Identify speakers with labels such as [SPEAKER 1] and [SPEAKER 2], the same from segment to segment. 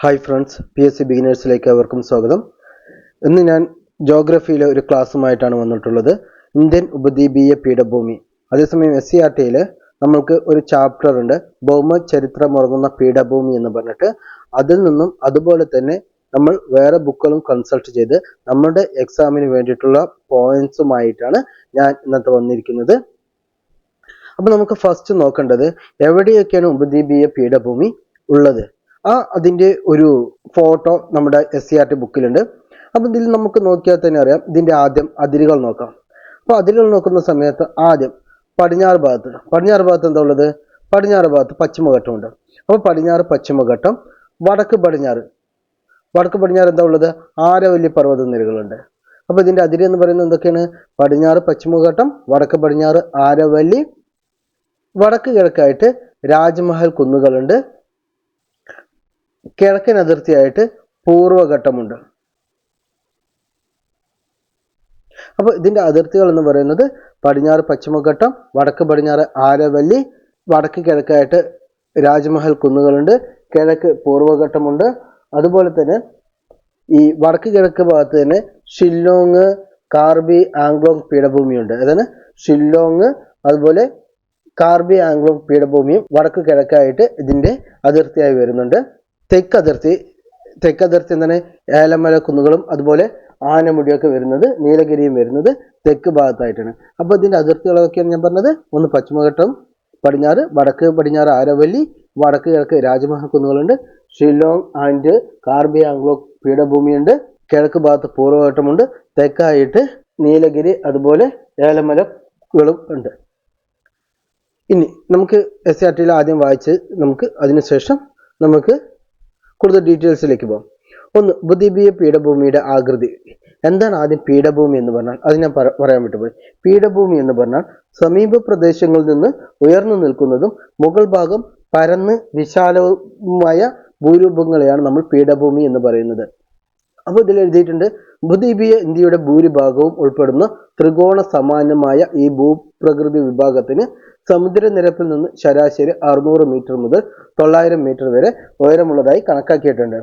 [SPEAKER 1] Hi friends, PSC ബിഗിനേഴ്സിലേക്ക് അവർക്കും സ്വാഗതം. ഇന്ന് ഞാൻ ജോഗ്രഫിയിലെ ഒരു ക്ലാസ്സുമായിട്ടാണ് വന്നിട്ടുള്ളത്. ഇന്ത്യൻ ഉപദ്വീപീയ പീഠഭൂമി. അതേസമയം SCERTയിൽ നമ്മൾക്ക് ഒരു ചാപ്റ്റർ ഉണ്ട്, ഭൗമ ചരിത്രമുറങ്ങുന്ന പീഠഭൂമി എന്ന് പറഞ്ഞിട്ട്. അതിൽ നിന്നും അതുപോലെ തന്നെ നമ്മൾ വേറെ ബുക്കുകളും കൺസൾട്ട് ചെയ്ത് നമ്മുടെ എക്സാമിന് വേണ്ടിയിട്ടുള്ള പോയിന്റ്സുമായിട്ടാണ് ഞാൻ ഇന്നത്തെ വന്നിരിക്കുന്നത്. അപ്പോൾ നമുക്ക് ഫസ്റ്റ് നോക്കേണ്ടത് എവിടെയൊക്കെയാണ് ഉപദ്വീപീയ പീഠഭൂമി ഉള്ളത്. അതിൻ്റെ ഒരു ഫോട്ടോ നമ്മുടെ SCERT ബുക്കിലുണ്ട്. അപ്പോൾ ഇതിൽ നമുക്ക് നോക്കിയാൽ തന്നെ അറിയാം. ഇതിൻ്റെ ആദ്യം അതിരുകൾ നോക്കാം. അപ്പോൾ അതിരുകൾ നോക്കുന്ന സമയത്ത് ആദ്യം പടിഞ്ഞാറ് ഭാഗത്ത് എന്താ ഉള്ളത്? പടിഞ്ഞാറ് ഭാഗത്ത് പശ്ചിമഘട്ടമുണ്ട്. അപ്പോൾ പടിഞ്ഞാറ് പശ്ചിമഘട്ടം. വടക്ക് പടിഞ്ഞാറ് എന്താ ഉള്ളത്? ആരവല്ലി പർവ്വത നിരകളുണ്ട്. അപ്പോൾ ഇതിൻ്റെ അതിര് എന്ന് പറയുന്നത് എന്തൊക്കെയാണ്? പടിഞ്ഞാറ് പശ്ചിമഘട്ടം, വടക്ക് പടിഞ്ഞാറ് ആരവല്ലി, വടക്ക് കിഴക്കായിട്ട് രാജ്മഹൽ കുന്നുകളുണ്ട്, കിഴക്കൻ അതിർത്തിയായിട്ട് പൂർവഘട്ടമുണ്ട്. അപ്പോൾ ഇതിന്റെ അതിർത്തികൾ എന്ന് പറയുന്നത് പടിഞ്ഞാറ് പശ്ചിമഘട്ടം, വടക്ക് പടിഞ്ഞാറ് ആരവല്ലി, വടക്ക് കിഴക്കായിട്ട് രാജ്മഹൽ കുന്നുകളുണ്ട്, കിഴക്ക് പൂർവഘട്ടമുണ്ട്. അതുപോലെ തന്നെ ഈ വടക്ക് കിഴക്ക് ഭാഗത്ത് തന്നെ ഷില്ലോങ്, കാർബി ആംഗ്ലോങ് പീഠഭൂമിയുണ്ട്. അതാണ് ഷില്ലോങ്, അതുപോലെ കാർബി ആംഗ്ലോങ് പീഠഭൂമിയും വടക്ക് കിഴക്കായിട്ട് ഇതിന്റെ അതിർത്തിയായി വരുന്നുണ്ട്. തെക്കതിർത്തി എന്താണ്? ഏലമല കുന്നുകളും അതുപോലെ ആനമുടിയൊക്കെ വരുന്നത്, നീലഗിരിയും വരുന്നത് തെക്ക് ഭാഗത്തായിട്ടാണ്. അപ്പോൾ ഇതിന്റെ അതിർത്തികളൊക്കെയാണ് ഞാൻ പറഞ്ഞത്. ഒന്ന് പശ്ചിമഘട്ടം, പടിഞ്ഞാറ്, വടക്ക് പടിഞ്ഞാറ് ആരവല്ലി, വടക്ക് കിഴക്ക് രാജ്മഹൽ കുന്നുകളുണ്ട്, ഷില്ലോങ് ആൻഡ് കാർബി ആംഗ്ലോങ് പീഠഭൂമിയുണ്ട്, കിഴക്ക് ഭാഗത്ത് പൂർവഘട്ടമുണ്ട്, തെക്കായിട്ട് നീലഗിരി അതുപോലെ ഏലമലകളും ഉണ്ട്. ഇനി നമുക്ക് SCERTയിൽ ആദ്യം വായിച്ച് നമുക്ക് അതിനുശേഷം നമുക്ക് കൂടുതൽ ഡീറ്റെയിൽസിലേക്ക് പോകാം. ഒന്ന്, ഉപദ്വീപീയ പീഠഭൂമിയുടെ ആകൃതി. എന്താണ് ആദ്യം പീഠഭൂമി എന്ന് പറഞ്ഞാൽ? അത് ഞാൻ പറയാൻ വിട്ടുപോയി. പീഠഭൂമി എന്ന് പറഞ്ഞാൽ സമീപ പ്രദേശങ്ങളിൽ നിന്ന് ഉയർന്നു നിൽക്കുന്നതും മുകൾ ഭാഗം പരന്ന് വിശാലവുമായ ഭൂരൂപങ്ങളെയാണ് നമ്മൾ പീഠഭൂമി എന്ന് പറയുന്നത്. അപ്പോൾ ഇതിൽ എഴുതിയിട്ടുണ്ട്, ഉപദ്വീപീയ ഇന്ത്യയുടെ ഭൂരിഭാഗവും ഉൾപ്പെടുന്ന ത്രികോണ സമാനമായ ഈ ഭൂപ്രകൃതി വിഭാഗത്തിന് സമുദ്രനിരപ്പിൽ നിന്ന് ശരാശരി 600 മീറ്റർ മുതൽ 900 മീറ്റർ വരെ ഉയരമുള്ളതായി കണക്കാക്കിയിട്ടുണ്ട്.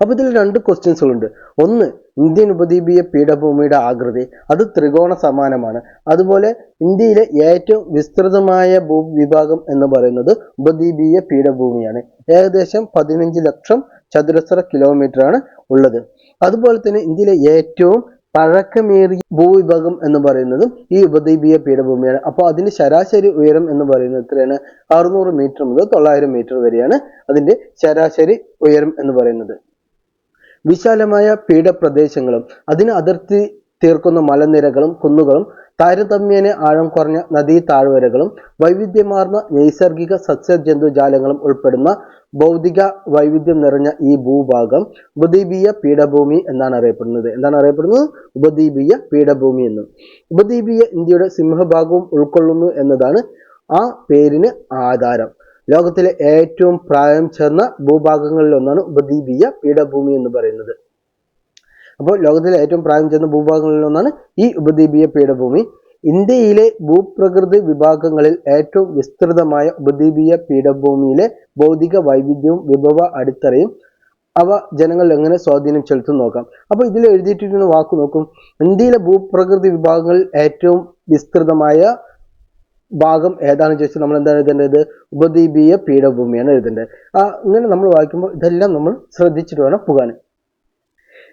[SPEAKER 1] അപ്പോൾ ഇതിൽ രണ്ട് ക്വസ്റ്റ്യൻസുകളുണ്ട്. ഒന്ന്, ഇന്ത്യൻ ഉപദ്വീപീയ പീഠഭൂമിയുടെ ആകൃതി, അത് ത്രികോണ സമാനമാണ്. അതുപോലെ ഇന്ത്യയിലെ ഏറ്റവും വിസ്തൃതമായ ഭൂവിഭാഗം എന്ന് പറയുന്നത് ഉപദ്വീപീയ പീഠഭൂമിയാണ്. ഏകദേശം 15 ലക്ഷം ചതുരശ്ര കിലോമീറ്റർ ആണ് ഉള്ളത്. അതുപോലെ തന്നെ ഇന്ത്യയിലെ ഏറ്റവും പഴക്കമേറിയ ഭൂവിഭാഗം എന്ന് പറയുന്നതും ഈ ഉപദ്വീപീയ പീഠഭൂമിയാണ്. അപ്പോൾ അതിന്റെ ശരാശരി ഉയരം എന്ന് പറയുന്നത് എത്രയാണ്? 600 മീറ്റർ മുതൽ 900 മീറ്റർ വരെയാണ് അതിന്റെ ശരാശരി ഉയരം എന്ന് പറയുന്നത്. വിശാലമായ പീഠപ്രദേശങ്ങളും അതിന് അതിർത്തി തീർക്കുന്ന മലനിരകളും കുന്നുകളും താരതമ്യേന ആഴം കുറഞ്ഞ നദീ താഴ്വരകളും വൈവിധ്യമാർന്ന നൈസർഗിക സസ്യജന്തുജാലങ്ങളും ഉൾപ്പെടുന്ന ഭൗതിക വൈവിധ്യം നിറഞ്ഞ ഈ ഭൂഭാഗം ഉപദ്വീപീയ പീഠഭൂമി എന്നാണ് അറിയപ്പെടുന്നത്. ഉപദ്വീപീയ പീഠഭൂമി എന്നും. ഉപദ്വീപീയ ഇന്ത്യയുടെ സിംഹഭാഗവും ഉൾക്കൊള്ളുന്നു എന്നതാണ് ആ പേരിന് ആധാരം. ലോകത്തിലെ ഏറ്റവും പ്രായം ചെന്ന ഭൂഭാഗങ്ങളിൽ ഒന്നാണ് ഉപദ്വീപീയ പീഠഭൂമി എന്ന് പറയുന്നത്. അപ്പോൾ ലോകത്തിലെ ഏറ്റവും പ്രായം ചെന്ന ഭൂഭാഗങ്ങളിൽ ഒന്നാണ് ഈ ഉപദ്വീപീയ പീഠഭൂമി. ഇന്ത്യയിലെ ഭൂപ്രകൃതി വിഭാഗങ്ങളിൽ ഏറ്റവും വിസ്തൃതമായ ഉപദ്വീപീയ പീഠഭൂമിയിലെ ഭൗതിക വൈവിധ്യവും വിഭവ അടിത്തറയും അവ ജനങ്ങളിൽ എങ്ങനെ സ്വാധീനം ചെലുത്തും നോക്കാം. അപ്പോൾ ഇതിൽ എഴുതിയിട്ടിരുന്ന വാക്ക് നോക്കും. ഇന്ത്യയിലെ ഭൂപ്രകൃതി വിഭാഗങ്ങളിൽ ഏറ്റവും വിസ്തൃതമായ ഭാഗം ഏതാണെന്ന് ചോദിച്ചാൽ നമ്മൾ എന്താണ് എഴുതേണ്ടത്? ഉപദ്വീപീയ പീഠഭൂമിയാണ് എഴുതേണ്ടത്. ഇങ്ങനെ നമ്മൾ വായിക്കുമ്പോൾ ഇതെല്ലാം നമ്മൾ ശ്രദ്ധിച്ചിട്ട് വേണം പോകാൻ.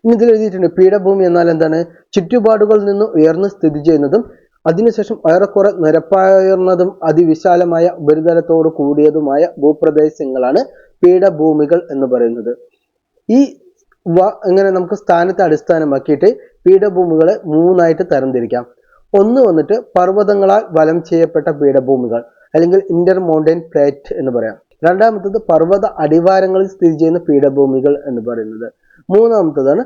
[SPEAKER 1] ഇനി ഇതിൽ എഴുതിയിട്ടുണ്ട്, പീഠഭൂമി എന്നാൽ എന്താണ്? ചുറ്റുപാടുകളിൽ നിന്ന് ഉയർന്ന് സ്ഥിതി ചെയ്യുന്നതും അതിനുശേഷം ഏറെക്കുറെ നിരപ്പാർന്നതും അതിവിശാലമായ ഉപരിതലത്തോട് കൂടിയതുമായ ഭൂപ്രദേശങ്ങളാണ് പീഠഭൂമികൾ എന്ന് പറയുന്നത്. ഈ ഇങ്ങനെ നമുക്ക് സ്ഥാനത്തെ അടിസ്ഥാനമാക്കിയിട്ട് പീഠഭൂമികളെ മൂന്നായിട്ട് തരംതിരിക്കാം. ഒന്ന് വന്നിട്ട് പർവ്വതങ്ങളാൽ വലം ചെയ്യപ്പെട്ട പീഠഭൂമികൾ, അല്ലെങ്കിൽ ഇന്റർ മൗണ്ടൻ പ്ലേറ്റ് എന്ന് പറയാം. രണ്ടാമത്തത് പർവ്വത അടിവാരങ്ങളിൽ സ്ഥിതി ചെയ്യുന്ന പീഠഭൂമികൾ എന്ന് പറയുന്നത്. മൂന്നാമത്തതാണ്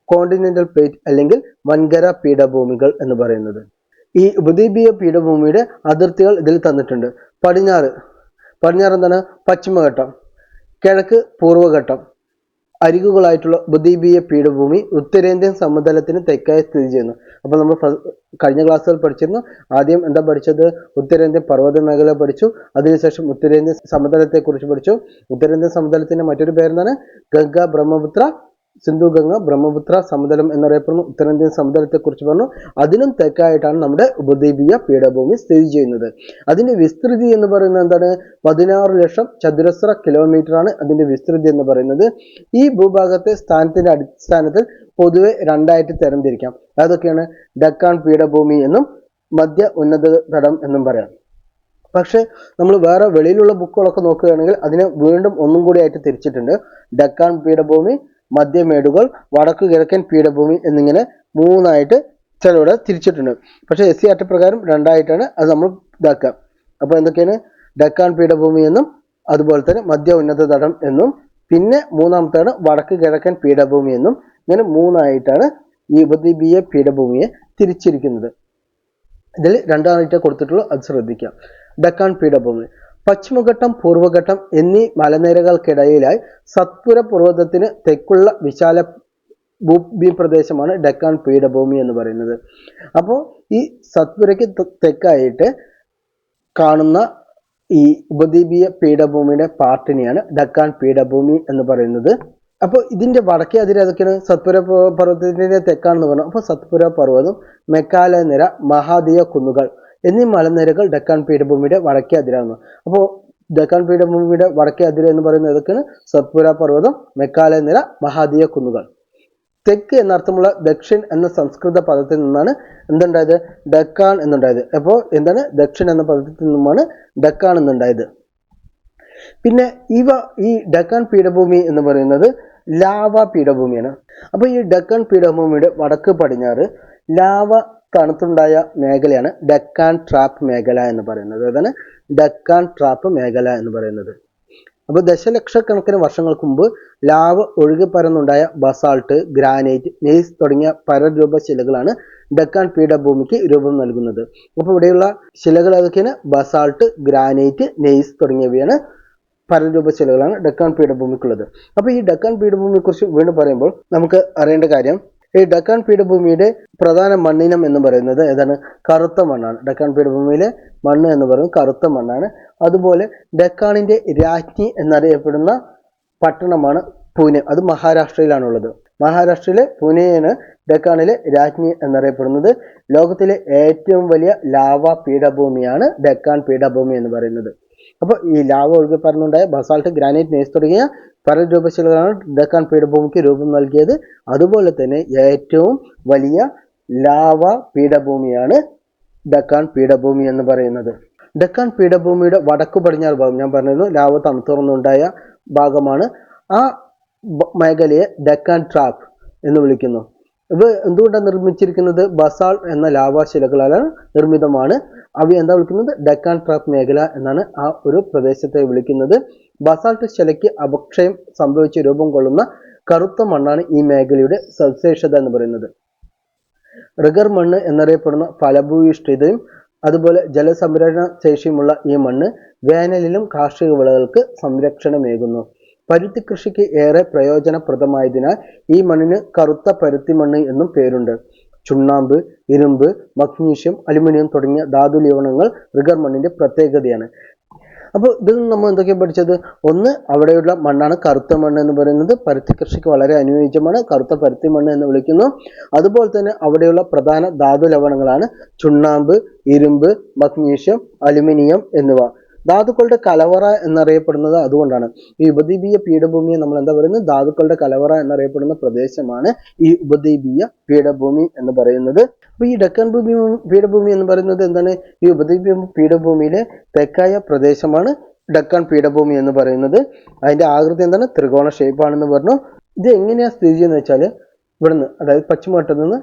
[SPEAKER 1] കോണ്ടിനെന്റൽ പ്ലേറ്റ് അല്ലെങ്കിൽ വൻകര പീഠഭൂമികൾ എന്ന് പറയുന്നത്. ഈ ഉപദ്വീപീയ പീഠഭൂമിയുടെ അതിർത്തികൾ ഇതിൽ തന്നിട്ടുണ്ട്. പടിഞ്ഞാറ് എന്താണ്? പശ്ചിമഘട്ടം, കിഴക്ക് പൂർവഘട്ടം അരികുകളായിട്ടുള്ള ഉപദ്വീപീയ പീഠഭൂമി ഉത്തരേന്ത്യൻ സമതലത്തിന് തെക്കായി സ്ഥിതി ചെയ്യുന്നു. അപ്പോൾ നമ്മൾ കഴിഞ്ഞ ക്ലാസ്സുകൾ പഠിച്ചിരുന്നു. ആദ്യം എന്താ പഠിച്ചത്? ഉത്തരേന്ത്യൻ പർവ്വത മേഖല പഠിച്ചു. അതിനുശേഷം ഉത്തരേന്ത്യൻ സമതലത്തെ കുറിച്ച് പഠിച്ചു. ഉത്തരേന്ത്യൻ സമതലത്തിന്റെ മറ്റൊരു പേരെന്താണ്? ഗംഗ ബ്രഹ്മപുത്ര സിന്ധു ഗംഗ ബ്രഹ്മപുത്ര സമതലം എന്നറിയപ്പെടുന്നു. ഉത്തരേന്ത്യൻ സമതലത്തെ കുറിച്ച് പറഞ്ഞു. അതിനും തെക്കായിട്ടാണ് നമ്മുടെ ഉപദ്വീപീയ പീഠഭൂമി സ്ഥിതി ചെയ്യുന്നത്. അതിന്റെ വിസ്തൃതി എന്ന് പറയുന്നത് എന്താണ്? 16 ലക്ഷം ചതുരശ്ര കിലോമീറ്റർ ആണ് അതിന്റെ വിസ്തൃതി എന്ന് പറയുന്നത്. ഈ ഭൂഭാഗത്തെ സ്ഥാനത്തിന്റെ അടിസ്ഥാനത്തിൽ പൊതുവെ രണ്ടായിട്ട് തരംതിരിക്കാം. അതൊക്കെയാണ് ഡക്കാൻ പീഠഭൂമി എന്നും മധ്യ ഉന്നത തടം എന്നും പറയാം. പക്ഷെ നമ്മൾ വേറെ വെളിയിലുള്ള ബുക്കുകളൊക്കെ നോക്കുകയാണെങ്കിൽ അതിനെ വീണ്ടും ഒന്നും കൂടി ആയിട്ട് തിരിച്ചിട്ടുണ്ട്. ഡക്കാൻ പീഠഭൂമി, മധ്യമേടുകൾ, വടക്കു കിഴക്കൻ പീഠഭൂമി എന്നിങ്ങനെ മൂന്നായിട്ട് ചിലവിടെ തിരിച്ചിട്ടുണ്ട്. പക്ഷെ SCERT പ്രകാരം രണ്ടായിട്ടാണ് അത് നമ്മൾ ഇതാക്കുക. അപ്പോൾ എന്തൊക്കെയാണ്? ഡക്കാൻ പീഠഭൂമി എന്നും അതുപോലെ തന്നെ മധ്യ ഉന്നത തടം എന്നും പിന്നെ മൂന്നാമത്താണ് വടക്ക് കിഴക്കൻ പീഠഭൂമി എന്നും ഇങ്ങനെ മൂന്നായിട്ടാണ് ഈ ഉപദ്വീപീയ പീഠഭൂമിയെ തിരിച്ചിരിക്കുന്നത്. ഇതിൽ രണ്ടായിട്ട് കൊടുത്തിട്ടുള്ളൂ, അത് ശ്രദ്ധിക്കാം. ഡക്കാൻ പീഠഭൂമി പശ്ചിമഘട്ടം, പൂർവ്വഘട്ടം എന്നീ മലനിരകൾക്കിടയിലായി സത്പുര പർവ്വതത്തിന് തെക്കുള്ള വിശാല ഭൂപ്രദേശമാണ് ഡക്കാൻ പീഠഭൂമി എന്ന് പറയുന്നത്. അപ്പോൾ ഈ സത്പുരയ്ക്ക് തെക്കായിട്ട് കാണുന്ന ഈ ഉപദ്വീപീയ പീഠഭൂമിയുടെ പാർട്ടിനെയാണ് ഡക്കാൻ പീഠഭൂമി എന്ന് പറയുന്നത്. അപ്പോൾ ഇതിന്റെ വടക്കേ അതിര് ഏതൊക്കെയാണ്? സത്പുര പർവ്വതത്തിന്റെ തെക്കാണെന്ന് പറഞ്ഞു. അപ്പോൾ സത്പുര പർവ്വതം, മെക്കാല നിര, മഹാദിയ കുന്നുകൾ എന്നീ മലനിരകൾ ഡക്കാൻ പീഠഭൂമിയുടെ വടക്കേ അതിരാണ്. അപ്പോൾ ഡക്കാൻ പീഠഭൂമിയുടെ വടക്കേ അതിര് എന്ന് പറയുന്നത് ഏതൊക്കെയാണ്? സത്പുര പർവ്വതം, മെക്കാല നിര, മഹാദിയ കുന്നുകൾ. തെക്ക് എന്നർത്ഥമുള്ള ദക്ഷിൺ എന്ന സംസ്കൃത പദത്തിൽ നിന്നാണ് എന്തുണ്ടായത്? ഡക്കാൻ എന്നുണ്ടായത്. അപ്പോൾ എന്താണ്? ദക്ഷിൺ എന്ന പദത്തിൽ നിന്നുമാണ് ഡക്കാൻ എന്നുണ്ടായത്. പിന്നെ ഈ ഡക്കാൻ പീഠഭൂമി എന്ന് പറയുന്നത് ലാവ പീഠഭൂമിയാണ്. അപ്പോൾ ഈ ഡക്കാൻ പീഠഭൂമിയുടെ വടക്ക് പടിഞ്ഞാറ് ലാവ തണുത്തുണ്ടായ മേഖലയാണ് ഡക്കാൻ ട്രാപ്പ് മേഖല എന്ന് പറയുന്നത്. അതാണ് ഡക്കാൻ ട്രാപ്പ് മേഖല എന്ന് പറയുന്നത്. അപ്പോൾ ദശലക്ഷക്കണക്കിന് വർഷങ്ങൾക്ക് മുമ്പ് ലാവ ഒഴുകി പരന്നുണ്ടായ ബസാൾട്ട്, ഗ്രാനൈറ്റ്, നെയ്സ് തുടങ്ങിയ പരരൂപ ശിലകളാണ് ഡക്കാൻ പീഠഭൂമിക്ക് രൂപം നൽകുന്നത്. അപ്പോൾ ഇവിടെയുള്ള ശിലകൾ ഏതൊക്കെയാണ്? ബസാൾട്ട്, ഗ്രാനൈറ്റ്, നെയ്സ് തുടങ്ങിയവയാണ് പരരൂപ ശിലകളാണ് ഡക്കാൻ പീഠഭൂമിക്കുള്ളത്. അപ്പോൾ ഈ ഡക്കാൻ പീഠഭൂമിയെ കുറിച്ച് വീണ്ടും പറയുമ്പോൾ നമുക്ക് അറിയേണ്ട കാര്യം, ഈ ഡക്കാൻ പീഠഭൂമിയുടെ പ്രധാന മണ്ണിനം എന്ന് പറയുന്നത് ഏതാണ്? കറുത്ത മണ്ണാണ്. ഡക്കാൻ പീഠഭൂമിയിലെ മണ്ണ് എന്ന് പറയുന്നത് കറുത്ത മണ്ണാണ്. അതുപോലെ ഡക്കാണിന്റെ രാജ്ഞി എന്നറിയപ്പെടുന്ന പട്ടണമാണ് പൂനെ. അത് മഹാരാഷ്ട്രയിലാണുള്ളത്. മഹാരാഷ്ട്രയിലെ പൂനെയാണ് ഡക്കാണിലെ രാജ്ഞി എന്നറിയപ്പെടുന്നത്. ലോകത്തിലെ ഏറ്റവും വലിയ ലാവ പീഠഭൂമിയാണ് ഡക്കാൻ പീഠഭൂമി എന്ന് പറയുന്നത്. അപ്പോൾ ഈ ലാവ ഒഴുകി പരന്നുണ്ടായ ബസാൾട്ട്, ഗ്രാനൈറ്റ്, നെയ്സ് തുടങ്ങിയ പരരൂപശിലകളാണ് ഡക്കാൻ പീഠഭൂമിക്ക് രൂപം നൽകിയത്. അതുപോലെ തന്നെ ഏറ്റവും വലിയ ലാവ പീഠഭൂമിയാണ് ഡക്കാൻ പീഠഭൂമി എന്ന് പറയുന്നത്. ഡക്കാൻ പീഠഭൂമിയുടെ വടക്കു പടിഞ്ഞാറ് ഭാഗം ഞാൻ പറഞ്ഞിരുന്നു, ലാവ തണുത്തുറന്നുണ്ടായ ഭാഗമാണ്. ആ മേഖലയെ ഡക്കാൻ ട്രാപ്പ് എന്ന് വിളിക്കുന്നു. ഇത് എന്തുകൊണ്ടാണ് നിർമ്മിച്ചിരിക്കുന്നത്? ബസാൾ എന്ന ലാവാശിലകളാൽ നിർമ്മിതമാണ്. അവ എന്താ വിളിക്കുന്നത്? ഡക്കാൻ ട്രാപ്പ് മേഖല എന്നാണ് ആ ഒരു പ്രദേശത്തെ വിളിക്കുന്നത്. ബസാൾട്ട് ശിലയ്ക്ക് അപക്ഷയം സംഭവിച്ച് രൂപം കൊള്ളുന്ന കറുത്ത മണ്ണാണ് ഈ മേഖലയുടെ സവിശേഷത എന്ന് പറയുന്നത്. റിഗർ മണ്ണ് എന്നറിയപ്പെടുന്ന ഫലഭൂയിഷ്ഠിതയും അതുപോലെ ജലസംരക്ഷണ ശേഷിയുമുള്ള ഈ മണ്ണ് വേനലിലും കാർഷിക വിളകൾക്ക് സംരക്ഷണമേകുന്നു. പരുത്തി കൃഷിക്ക് ഏറെ പ്രയോജനപ്രദമായതിനാൽ ഈ മണ്ണിന് കറുത്ത പരുത്തി മണ്ണ് എന്നും പേരുണ്ട്. ചുണ്ണാമ്പ്, ഇരുമ്പ്, മഗ്നീഷ്യം, അലുമിനിയം തുടങ്ങിയ ധാതു ലവണങ്ങൾ റിഗർ മണ്ണിന്റെ പ്രത്യേകതയാണ്. അപ്പോൾ ഇതിൽ നിന്ന് നമ്മൾ എന്തൊക്കെയാണ് പഠിച്ചത്? ഒന്ന്, അവിടെയുള്ള മണ്ണാണ് കറുത്ത മണ്ണ് എന്ന് പറയുന്നത്. പരുത്തി കൃഷിക്ക് വളരെ അനുയോജ്യമാണ്, കറുത്ത പരുത്തി മണ്ണ് എന്ന് വിളിക്കുന്നു. അതുപോലെ തന്നെ അവിടെയുള്ള പ്രധാന ധാതു ലവണങ്ങളാണ് ചുണ്ണാമ്പ്, ഇരുമ്പ്, മഗ്നീഷ്യം, അലുമിനിയം എന്നിവ. ധാതുക്കളുടെ കലവറ എന്നറിയപ്പെടുന്നത് അതുകൊണ്ടാണ്. ഈ ഉപദ്വീപീയ പീഠഭൂമിയെ നമ്മൾ എന്താ പറയുന്നത്? ധാതുക്കളുടെ കലവറ എന്നറിയപ്പെടുന്ന പ്രദേശമാണ് ഈ ഉപദ്വീപീയ പീഠഭൂമി എന്ന് പറയുന്നത്. അപ്പൊ ഈ ഡക്കാൻ പീഠഭൂമി എന്ന് പറയുന്നത് എന്താണ്? ഈ ഉപദ്വീപീയ പീഠഭൂമിയിലെ തെക്കായ പ്രദേശമാണ് ഡക്കാൻ പീഠഭൂമി എന്ന് പറയുന്നത്. അതിന്റെ ആകൃതി എന്താണ്? ത്രികോണ ഷേപ്പാണെന്ന് പറഞ്ഞു. ഇത് എങ്ങനെയാ സ്ഥിതി ചെയ്യുന്നത് വെച്ചാൽ ഇവിടുന്ന്, അതായത് പശ്ചിമഘട്ടത്തിൽ നിന്ന്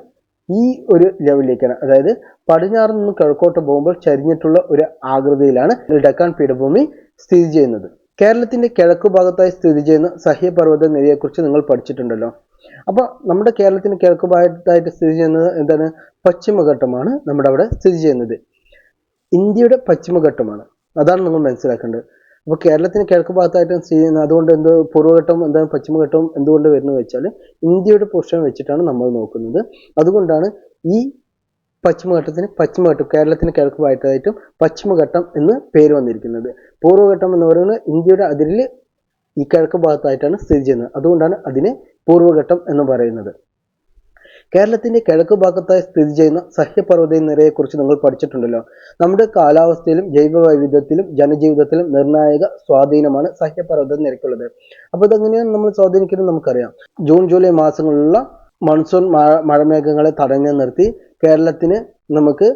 [SPEAKER 1] ഈ ഒരു ലെവലിലേക്കാണ്, അതായത് പടിഞ്ഞാറ് നിന്ന് കിഴക്കോട്ട് പോകുമ്പോൾ ചരിഞ്ഞിട്ടുള്ള ഒരു ആകൃതിയിലാണ് ഡക്കാൻ പീഠഭൂമി സ്ഥിതി ചെയ്യുന്നത്. കേരളത്തിന്റെ കിഴക്കു ഭാഗത്തായി സ്ഥിതി ചെയ്യുന്ന സഹ്യപർവ്വത നിരയെക്കുറിച്ച് നിങ്ങൾ പഠിച്ചിട്ടുണ്ടല്ലോ. അപ്പൊ നമ്മുടെ കേരളത്തിന് കിഴക്കു ഭാഗത്തായിട്ട് സ്ഥിതി ചെയ്യുന്നത് എന്താണ്? പശ്ചിമഘട്ടമാണ് നമ്മുടെ അവിടെ സ്ഥിതി ചെയ്യുന്നത്. ഇന്ത്യയുടെ പശ്ചിമഘട്ടമാണ്, അതാണ് നിങ്ങൾ മനസ്സിലാക്കേണ്ടത്. അപ്പോൾ കേരളത്തിന് കിഴക്ക് ഭാഗത്തായിട്ടും സ്ഥിതി ചെയ്യുന്നത്. അതുകൊണ്ട് പൂർവ്വഘട്ടവും എന്താണ് പശ്ചിമഘട്ടവും എന്തുകൊണ്ട് വരുന്നത് വെച്ചാൽ ഇന്ത്യയുടെ പൊസിഷൻ വെച്ചിട്ടാണ് നമ്മൾ നോക്കുന്നത്. അതുകൊണ്ടാണ് ഈ പശ്ചിമഘട്ടത്തിന് പശ്ചിമഘട്ടം, കേരളത്തിന് കിഴക്ക് ഭാഗത്തായിട്ടും പശ്ചിമഘട്ടം എന്ന് പേര് വന്നിരിക്കുന്നത്. പൂർവ്വഘട്ടം എന്ന് പറയുന്നത് ഇന്ത്യയുടെ അതിരിൽ ഈ കിഴക്ക് ഭാഗത്തായിട്ടാണ് സ്ഥിതി ചെയ്യുന്നത്. അതുകൊണ്ടാണ് അതിനെ പൂർവ്വഘട്ടം എന്ന് പറയുന്നത്. കേരളത്തിന്റെ കിഴക്ക് ഭാഗത്തായി സ്ഥിതി ചെയ്യുന്ന സഹ്യപർവ്വത നിരയെക്കുറിച്ച് നിങ്ങൾ പഠിച്ചിട്ടുണ്ടല്ലോ. നമ്മുടെ കാലാവസ്ഥയിലും ജൈവ വൈവിധ്യത്തിലും ജനജീവിതത്തിലും നിർണായക സ്വാധീനമാണ് സഹ്യപർവ്വത നിരക്കുള്ളത്. അപ്പോൾ ഇതെങ്ങനെയാണ് നമ്മൾ സ്വാധീനിക്കുന്നത് നമുക്കറിയാം. ജൂൺ ജൂലൈ മാസങ്ങളിലുള്ള മൺസൂൺ മഴമേഘങ്ങളെ തടഞ്ഞു നിർത്തി കേരളത്തിന് നമുക്ക്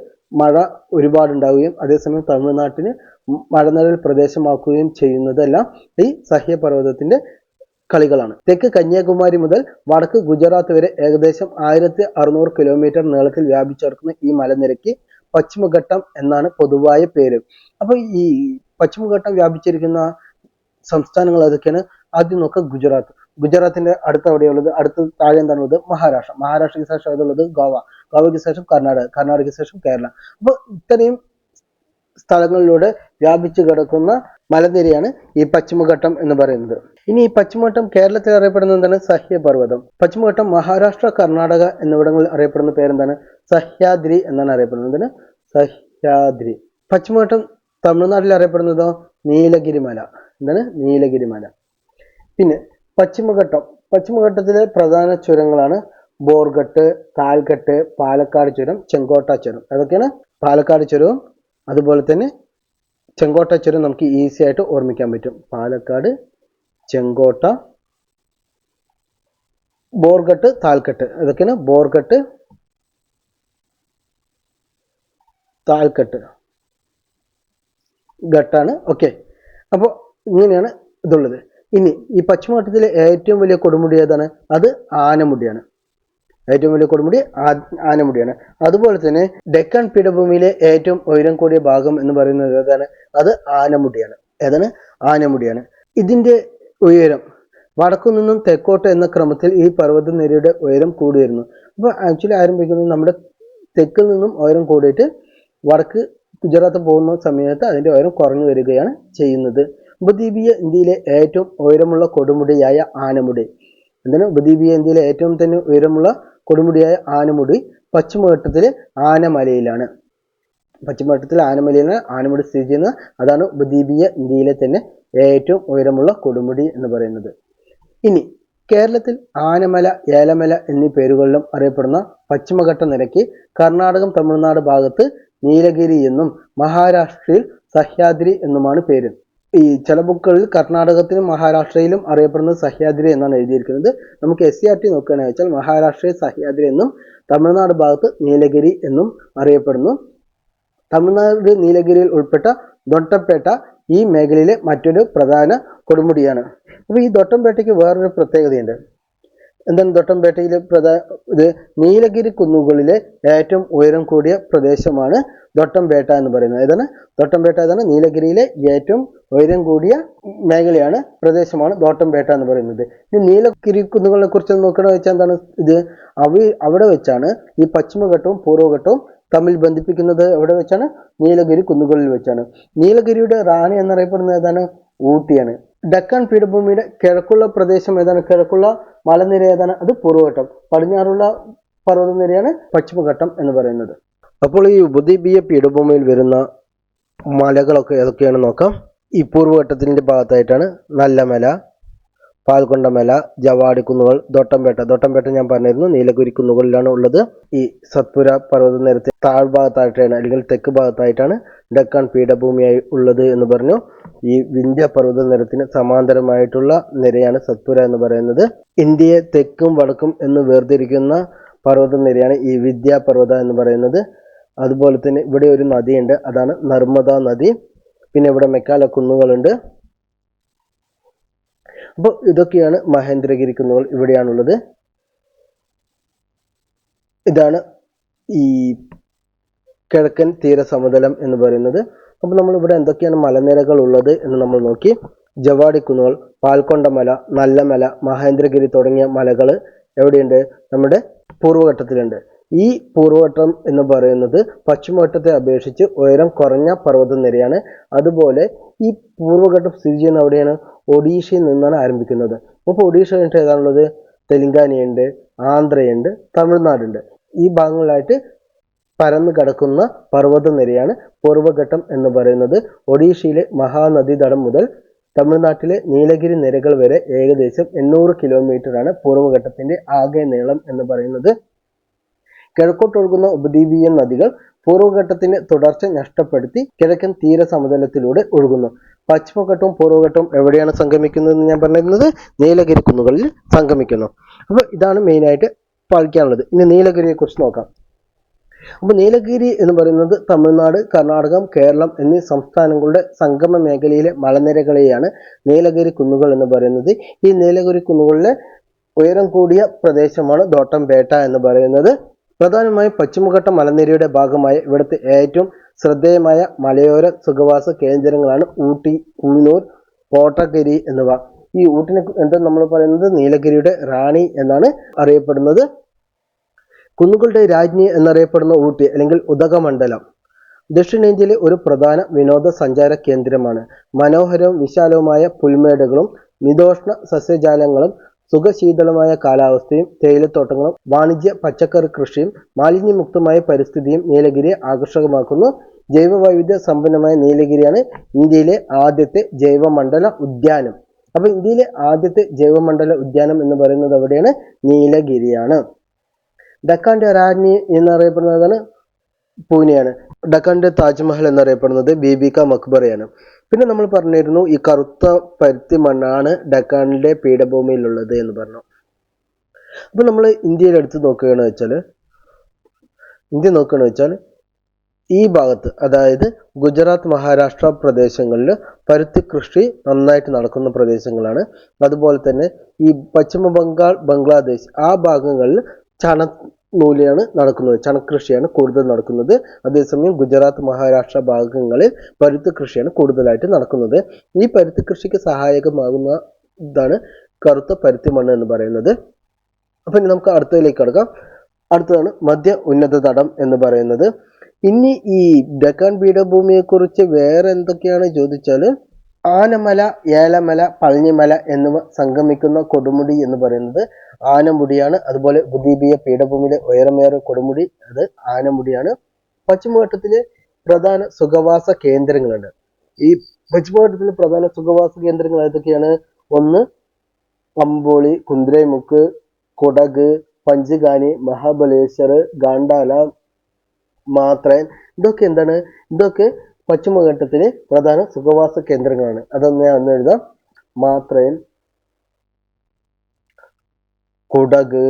[SPEAKER 1] മഴ ഒരുപാടുണ്ടാവുകയും അതേസമയം തമിഴ്നാട്ടിന് മഴനിഴൽ പ്രദേശമാക്കുകയും ചെയ്യുന്നതെല്ലാം ഈ സഹ്യപർവ്വതത്തിന്റെ കളികളാണ്. തെക്ക് കന്യാകുമാരി മുതൽ വടക്ക് ഗുജറാത്ത് വരെ ഏകദേശം 1600 കിലോമീറ്റർ നീളത്തിൽ വ്യാപിച്ചിരിക്കുന്ന ഈ മലനിരയ്ക്ക് പശ്ചിമഘട്ടം എന്നാണ് പൊതുവായ പേര്. അപ്പോൾ ഈ പശ്ചിമഘട്ടം വ്യാപിച്ചിരിക്കുന്ന സംസ്ഥാനങ്ങൾ ഏതൊക്കെയാണ്? ആദ്യം നോക്കുക ഗുജറാത്ത്. ഗുജറാത്തിന്റെ അടുത്ത് എവിടെയുള്ളത്? അടുത്ത് താഴെ എന്താണുള്ളത്? മഹാരാഷ്ട്ര. മഹാരാഷ്ട്രയ്ക്ക് ശേഷം ഏതുള്ളത്? ഗോവ. ഗോവയ്ക്ക് ശേഷം കർണാടക. കർണാടകയ്ക്ക് ശേഷം കേരള. അപ്പോൾ ഇത്രയും സ്ഥലങ്ങളിലൂടെ വ്യാപിച്ചു കിടക്കുന്ന മലനിരയാണ് ഈ പശ്ചിമഘട്ടം എന്ന് പറയുന്നത്. ഇനി ഈ പശ്ചിമഘട്ടം കേരളത്തിൽ അറിയപ്പെടുന്നത് എന്താണ്? സഹ്യപർവ്വതം. പശ്ചിമഘട്ടം മഹാരാഷ്ട്ര, കർണാടക എന്നിവിടങ്ങളിൽ അറിയപ്പെടുന്ന പേരെന്താണ്? സഹ്യാദ്രി എന്നാണ് അറിയപ്പെടുന്നത്. സഹ്യാദ്രി. പശ്ചിമഘട്ടം തമിഴ്നാട്ടിൽ അറിയപ്പെടുന്നതോ? നീലഗിരിമല. എന്താണ്? നീലഗിരിമല. പിന്നെ പശ്ചിമഘട്ടത്തിലെ പ്രധാന ചുരങ്ങളാണ് ബോർഘട്ട്, കാൽഘട്ട്, പാലക്കാട് ചുരം, ചെങ്കോട്ട ചുരം. അതൊക്കെയാണ് പാലക്കാട് ചുരവും അതുപോലെ തന്നെ ചെങ്കോട്ട ചുരം നമുക്ക് ഈസി ആയിട്ട് ഓർമ്മിക്കാൻ പറ്റും. പാലക്കാട്, ചെങ്കോട്ട, ബോർഘട്ട്, താൽഘട്ട്. അതൊക്കെയാണ് ബോർഘട്ട്, താൽഘട്ട് ഘട്ടാണ്. ഓക്കെ, അപ്പോൾ ഇങ്ങനെയാണ് ഇതുള്ളത്. ഇനി ഈ പശ്ചിമഘട്ടത്തിലെ ഏറ്റവും വലിയ കൊടുമുടി ഏതാണ്? അത് ആനമുടിയാണ്. ഏറ്റവും വലിയ കൊടുമുടി ആനമുടിയാണ്. അതുപോലെ തന്നെ ഡെക്കാൻ പീഠഭൂമിയിലെ ഏറ്റവും ഉയരം കൂടിയ ഭാഗം എന്ന് പറയുന്നത് ഏതാണ്? അത് ആനമുടിയാണ്. ഏതാണ്? ആനമുടിയാണ്. ഇതിന്റെ ഉയരം വടക്കു നിന്നും തെക്കോട്ട് എന്ന ക്രമത്തിൽ ഈ പർവ്വതനിരയുടെ ഉയരം കൂടി വരുന്നു. അപ്പോൾ ആക്ച്വലി ആരംഭിക്കുന്നത് നമ്മുടെ തെക്കിൽ നിന്നും ഉയരം കൂടിയിട്ട് വടക്ക് ഗുജറാത്ത് പോകുന്ന സമയത്ത് അതിന്റെ ഉയരം കുറഞ്ഞു വരികയാണ് ചെയ്യുന്നത്. ഉപദ്വീപീയ ഇന്ത്യയിലെ ഏറ്റവും ഉയരമുള്ള കൊടുമുടിയായ ആനമുടി. എന്താണ്? ഉപദ്വീപീയ ഇന്ത്യയിലെ ഏറ്റവും തന്നെ ഉയരമുള്ള കൊടുമുടിയായ ആനമുടി പശ്ചിമഘട്ടത്തിലെ ആനമലയിലാണ്. പശ്ചിമഘട്ടത്തിലെ ആനമലയിലാണ് ആനമുടി സ്ഥിതി ചെയ്യുന്നത്. അതാണ് ഉപദ്വീപീയ ഇന്ത്യയിലെ തന്നെ ഏറ്റവും ഉയരമുള്ള കൊടുമുടി എന്ന് പറയുന്നത്. ഇനി കേരളത്തിൽ ആനമല, ഏലമല എന്നീ പേരുകളിലും അറിയപ്പെടുന്ന പശ്ചിമഘട്ട നിരയ്ക്ക് കർണാടകം, തമിഴ്നാട് ഭാഗത്ത് നീലഗിരി എന്നും മഹാരാഷ്ട്രയിൽ സഹ്യാദ്രി എന്നുമാണ് പേര്. ഈ ചില ബുക്കുകളിൽ കർണാടകത്തിലും മഹാരാഷ്ട്രയിലും അറിയപ്പെടുന്നത് സഹ്യാദ്രി എന്നാണ് എഴുതിയിരിക്കുന്നത്. നമുക്ക് SCERT നോക്കുകയാണെന്ന് വെച്ചാൽ മഹാരാഷ്ട്രയിൽ സഹ്യാദ്രി എന്നും തമിഴ്നാട് ഭാഗത്ത് നീലഗിരി എന്നും അറിയപ്പെടുന്നു. തമിഴ്നാട് നീലഗിരിയിൽ ഉൾപ്പെട്ട ദൊട്ടംപേട്ട ഈ മേഖലയിലെ മറ്റൊരു പ്രധാന കൊടുമുടിയാണ്. അപ്പോൾ ഈ ദൊട്ടംപേട്ടയ്ക്ക് വേറൊരു പ്രത്യേകതയുണ്ട്. എന്താണ് ദൊട്ടംപേട്ടയിലെ ഇത്? നീലഗിരി കുന്നുകളിലെ ഏറ്റവും ഉയരം കൂടിയ പ്രദേശമാണ് ദൊട്ടംപേട്ട എന്ന് പറയുന്നത്. ഏതാണ്? ദൊട്ടംപേട്ട. ഏതാണ്? നീലഗിരിയിലെ ഏറ്റവും ഉയരം കൂടിയ മേഖലയാണ്, പ്രദേശമാണ് ദൊട്ടംപേട്ട എന്ന് പറയുന്നത്. ഈ നീലഗിരി കുന്നുകളെ കുറിച്ച് നോക്കണമെന്ന് വെച്ചാൽ എന്താണ്? ഇത് അവിടെ വെച്ചാണ് ഈ പശ്ചിമഘട്ടവും പൂർവ്വഘട്ടവും തമ്മിൽ ബന്ധിപ്പിക്കുന്നത്. എവിടെ വെച്ചാണ്? നീലഗിരി കുന്നുകളിൽ വെച്ചാണ്. നീലഗിരിയുടെ റാണി എന്നറിയപ്പെടുന്നത് ഏതാണ്? ഊട്ടിയാണ്. ഡക്കാൻ പീഠഭൂമിയുടെ കിഴക്കുള്ള പ്രദേശം ഏതാണ്? കിഴക്കുള്ള മലനിര ഏതാണ്? അത് പൂർവ്വഘട്ടം. പടിഞ്ഞാറുള്ള പർവ്വതനിരയാണ് പശ്ചിമഘട്ടം എന്ന് പറയുന്നത്. അപ്പോൾ ഈ ഉപദ്വീപീയ പീഠഭൂമിയിൽ വരുന്ന മലകളൊക്കെ ഏതൊക്കെയാണ് നോക്കാം. ഈ പൂർവ്വഘട്ടത്തിന്റെ ഭാഗത്തായിട്ടാണ് നല്ലമല, പാൽക്കൊണ്ടമല, ജവാടി കുന്നുകൾ, ദൊട്ടംപേട്ട ഞാൻ പറഞ്ഞിരുന്നു നീലഗിരി കുന്നുകളിലാണ് ഉള്ളത്. ഈ സത്പുര പർവ്വതനിരത്തിൽ താഴ്ഭാഗത്തായിട്ടാണ് അല്ലെങ്കിൽ തെക്ക് ഭാഗത്തായിട്ടാണ് ഡക്കാൻ പീഠഭൂമിയായി ഉള്ളത് എന്ന് പറഞ്ഞു. ഈ വിന്ധ്യ പർവ്വതനിരത്തിന് സമാന്തരമായിട്ടുള്ള നിരയാണ് സത്പുര എന്ന് പറയുന്നത്. ഇന്ത്യയെ തെക്കും വടക്കും എന്ന് വേർതിരിക്കുന്ന പർവ്വതനിരയാണ് ഈ വിന്ധ്യ പർവ്വത എന്ന് പറയുന്നത്. അതുപോലെ തന്നെ ഇവിടെ ഒരു നദിയുണ്ട്, അതാണ് നർമ്മദ നദി. പിന്നെ ഇവിടെ മെക്കാല കുന്നുകളുണ്ട്. അപ്പോൾ ഇതൊക്കെയാണ് മഹേന്ദ്രഗിരി കുന്നുകൾ, ഇവിടെയാണുള്ളത്. ഇതാണ് ഈ കിഴക്കൻ തീരസമതലം എന്ന് പറയുന്നത്. അപ്പോൾ നമ്മൾ ഇവിടെ എന്തൊക്കെയാണ് മലനിരകൾ ഉള്ളത് എന്ന് നമ്മൾ നോക്കി. ജവാടി കുന്നുകൾ, പാൽക്കൊണ്ടമല, നല്ലമല, മഹേന്ദ്രഗിരി തുടങ്ങിയ മലകൾ എവിടെയുണ്ട്? നമ്മുടെ പൂർവ്വഘട്ടത്തിലുണ്ട്. ഈ പൂർവ്വഘട്ടം എന്ന് പറയുന്നത് പശ്ചിമഘട്ടത്തെ അപേക്ഷിച്ച് ഉയരം കുറഞ്ഞ പർവ്വതനിരയാണ്. അതുപോലെ ഈ പൂർവ്വഘട്ടം സ്ഥിതി ചെയ്യുന്ന എവിടെയാണ്? ഒഡീഷയിൽ നിന്നാണ് ആരംഭിക്കുന്നത്. അപ്പോൾ ഒഡീഷ കഴിഞ്ഞിട്ട് ഏതാണുള്ളത്? തെലങ്കാനയുണ്ട്, ആന്ധ്രയുണ്ട്, തമിഴ്നാടുണ്ട്. ഈ ഭാഗങ്ങളിലായിട്ട് പരന്നു കിടക്കുന്ന പർവ്വതനിരയാണ് പൂർവ്വഘട്ടം എന്ന് പറയുന്നത്. ഒഡീഷയിലെ മഹാനദീതടം മുതൽ തമിഴ്നാട്ടിലെ നീലഗിരി നിരകൾ വരെ ഏകദേശം 800 കിലോമീറ്റർ ആണ് പൂർവ്വഘട്ടത്തിന്റെ ആകെ നീളം എന്ന് പറയുന്നത്. കിഴക്കോട്ടൊഴുകുന്ന ഉപദ്വീപീയ നദികൾ പൂർവ്വഘട്ടത്തിന്റെ തുടർച്ച നഷ്ടപ്പെടുത്തി കിഴക്കൻ തീരസമതലത്തിലൂടെ ഒഴുകുന്നു. പശ്ചിമഘട്ടവും പൂർവ്വഘട്ടവും എവിടെയാണ് സംഗമിക്കുന്നതെന്ന് ഞാൻ പറഞ്ഞിരുന്നത് നീലഗിരി കുന്നുകളിൽ സംഗമിക്കുന്നു. അപ്പോൾ ഇതാണ് മെയിനായിട്ട് പഠിക്കാനുള്ളത്. ഇനി നീലഗിരിയെ കുറിച്ച് നോക്കാം. അപ്പോൾ നീലഗിരി എന്ന് പറയുന്നത് തമിഴ്നാട്, കർണാടകം, കേരളം എന്നീ സംസ്ഥാനങ്ങളുടെ സംഗമ മേഖലയിലെ മലനിരകളെയാണ് നീലഗിരി കുന്നുകൾ എന്ന് പറയുന്നത്. ഈ നീലഗിരി കുന്നുകളിലെ ഉയരം കൂടിയ പ്രദേശമാണ് ദോട്ടംപേട്ട എന്ന് പറയുന്നത്. പ്രധാനമായും പശ്ചിമഘട്ട മലനിരയുടെ ഭാഗമായ ഇവിടുത്തെ ഏറ്റവും ശ്രദ്ധേയമായ മലയോര സുഖവാസ കേന്ദ്രങ്ങളാണ് ഊട്ടി, കൂനൂർ, കോട്ടഗിരി എന്നിവ. ഈ ഊട്ടിനെ എന്താ നമ്മൾ പറയുന്നത് നീലഗിരിയുടെ റാണി എന്നാണ് അറിയപ്പെടുന്നത്. കുന്നുകളുടെ രാജ്ഞി എന്നറിയപ്പെടുന്ന ഊട്ടി അല്ലെങ്കിൽ ഉദകമണ്ഡലം ദക്ഷിണേന്ത്യയിലെ ഒരു പ്രധാന വിനോദസഞ്ചാര കേന്ദ്രമാണ്. മനോഹരവും വിശാലവുമായ പുൽമേടുകളും മിതോഷ്ണ സസ്യജാലങ്ങളും സുഖശീതളമായ കാലാവസ്ഥയും തേയിലത്തോട്ടങ്ങളും വാണിജ്യ പച്ചക്കറി കൃഷിയും മാലിന്യമുക്തമായ പരിസ്ഥിതിയും നീലഗിരിയെ ആകർഷകമാക്കുന്നു. ജൈവവൈവിധ്യ സമ്പന്നമായ നീലഗിരിയാണ് ഇന്ത്യയിലെ ആദ്യത്തെ ജൈവമണ്ഡല ഉദ്യാനം. അപ്പൊ ഇന്ത്യയിലെ ആദ്യത്തെ ജൈവമണ്ഡല ഉദ്യാനം എന്ന് പറയുന്നത് എവിടെയാണ്? നീലഗിരിയാണ്. ഡക്കാന്റെ രാജ്ഞി എന്നറിയപ്പെടുന്നതാണ് പൂനെയാണ്. ഡക്കാന്റെ താജ്മഹൽ എന്നറിയപ്പെടുന്നത് ബീബി കാ മക്ബറയാണ്. പിന്നെ നമ്മൾ പറഞ്ഞിരുന്നു ഈ കറുത്ത പരുത്തി മണ്ണാണ് ഡക്കാനിലെ പീഠഭൂമിയിലുള്ളത് എന്ന് പറഞ്ഞു. അപ്പൊ നമ്മൾ ഇന്ത്യയിൽ എടുത്ത് നോക്കുകയാണെന്ന് വെച്ചാൽ ഈ ഭാഗത്ത് അതായത് ഗുജറാത്ത്, മഹാരാഷ്ട്ര പ്രദേശങ്ങളിൽ പരുത്തി കൃഷി നന്നായിട്ട് നടക്കുന്ന പ്രദേശങ്ങളാണ്. അതുപോലെ തന്നെ ഈ പശ്ചിമ ബംഗാൾ, ബംഗ്ലാദേശ് ആ ഭാഗങ്ങളിൽ ചണനൂലാണ് നടക്കുന്നത്, ചണകൃഷിയാണ് കൂടുതൽ നടക്കുന്നത്. അതേസമയം ഗുജറാത്ത്, മഹാരാഷ്ട്ര ഭാഗങ്ങളിൽ പരുത്തി കൃഷിയാണ് കൂടുതലായിട്ട് നടക്കുന്നത്. ഈ പരുത്തി കൃഷിക്ക് സഹായകമാകുന്ന ഇതാണ് കറുത്ത പരുത്തി മണ്ണ് എന്ന് പറയുന്നത്. അപ്പൊ ഇനി നമുക്ക് അടുത്തതിലേക്ക് കടക്കാം. അടുത്തതാണ് മധ്യ ഉന്നത തടം എന്ന് പറയുന്നത്. ഇനി ഈ ഡക്കാൻ പീഠഭൂമിയെ കുറിച്ച് വേറെ എന്തൊക്കെയാണ് ചോദിച്ചാൽ ആനമല, ഏലമല, പളനിമല എന്നിവ സംഗമിക്കുന്ന കൊടുമുടി എന്ന് പറയുന്നത് ആനമുടിയാണ്. അതുപോലെ ഉപദ്വീപീയ പീഠഭൂമിയിലെ ഉയരമേറിയ കൊടുമുടി അത് ആനമുടിയാണ്. പശ്ചിമഘട്ടത്തിലെ പ്രധാന സുഖവാസ കേന്ദ്രങ്ങളുണ്ട്. ഈ പശ്ചിമഘട്ടത്തിലെ പ്രധാന സുഖവാസ കേന്ദ്രങ്ങൾ ഏതൊക്കെയാണ്? ഒന്ന് അമ്പോളി, കുന്ദ്രേമുക്ക്, കുടക്, പഞ്ചഗാനി, മഹാബലേശ്വർ, ഗാണ്ടാല, മാത്രൻ. ഇതൊക്കെ എന്താണ്? ഇതൊക്കെ പശ്ചിമഘട്ടത്തിലെ പ്രധാന സുഖവാസ കേന്ദ്രങ്ങളാണ്. അതൊന്ന് ഞാൻ ഒന്ന് എഴുതാം. മാത്രൻ, കുടക്,